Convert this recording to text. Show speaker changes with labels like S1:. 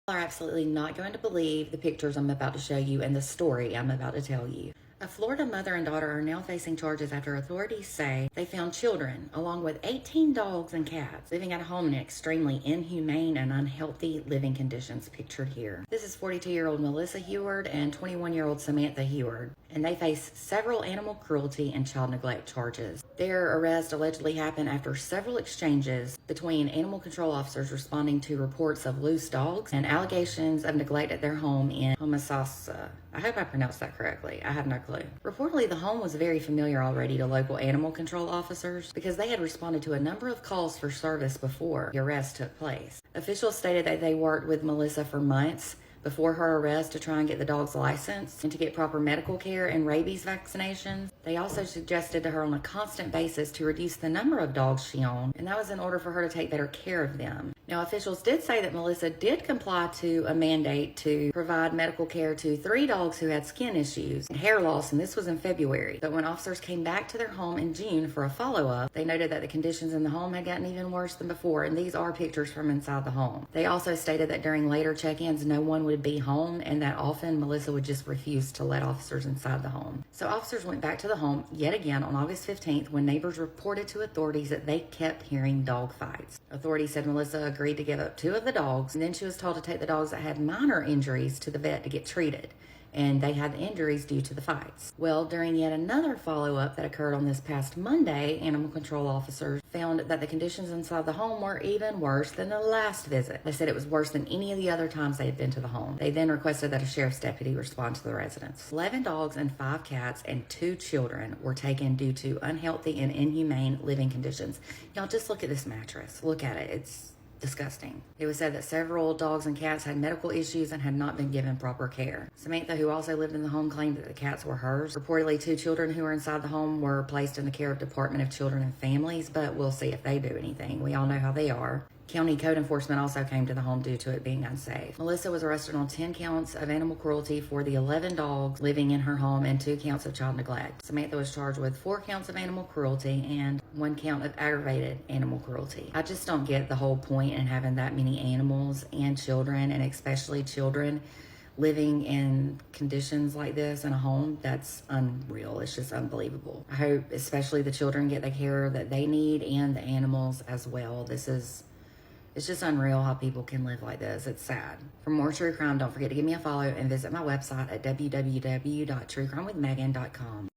S1: Are absolutely not going to believe the pictures I'm about to show you and the story I'm about to tell you. A Florida mother and daughter are now facing charges after authorities say they found children, along with 18 dogs and cats, living at a home in extremely inhumane and unhealthy living conditions pictured here. This is 42-year-old Melissa Heward and 21-year-old Samantha Heward, and they face several animal cruelty and child neglect charges. Their arrest allegedly happened after several exchanges between animal control officers responding to reports of loose dogs and allegations of neglect at their home in Homosassa. I hope I pronounced that correctly. I have no clue. Reportedly, the home was very familiar already to local animal control officers because they had responded to a number of calls for service before the arrest took place. Officials stated that they worked with Melissa for months before her arrest to try and get the dog's license and to get proper medical care and rabies vaccinations. They also suggested to her on a constant basis to reduce the number of dogs she owned, and that was in order for her to take better care of them. Now, officials did say that Melissa did comply to a mandate to provide medical care to 3 dogs who had skin issues and hair loss, and this was in February. But when officers came back to their home in June for a follow-up, they noted that the conditions in the home had gotten even worse than before, and these are pictures from inside the home. They also stated that during later check-ins, no one would be home, and that often Melissa would just refuse to let officers inside the home. So officers went back to the home yet again on August 15th when neighbors reported to authorities that they kept hearing dog fights. Authorities said Melissa agreed to give up 2 of the dogs, and then she was told to take the dogs that had minor injuries to the vet to get treated, and they had the injuries due to the fights. Well, during yet another follow-up that occurred on this past Monday, animal control officers found that the conditions inside the home were even worse than the last visit. They said it was worse than any of the other times they had been to the home. They then requested that a sheriff's deputy respond to the residents. 11 dogs and 5 cats and 2 children were taken due to unhealthy and inhumane living conditions. Y'all, just look at this mattress. Look at it. It's disgusting. It was said that several dogs and cats had medical issues and had not been given proper care. Samantha, who also lived in the home, claimed that the cats were hers. Reportedly, 2 children who were inside the home were placed in the care of Department of Children and Families, but we'll see if they do anything. We all know how they are. County code enforcement also came to the home due to it being unsafe. Melissa was arrested on 10 counts of animal cruelty for the 11 dogs living in her home and 2 counts of child neglect. Samantha was charged with 4 counts of animal cruelty and 1 count of aggravated animal cruelty. I just don't get the whole point in having that many animals and children, and especially children, living in conditions like this in a home. That's unreal. It's just unbelievable. I hope especially the children get the care that they need and the animals as well. It's just unreal how people can live like this. It's sad. For more true crime, don't forget to give me a follow and visit my website at www.truecrimewithmegan.com.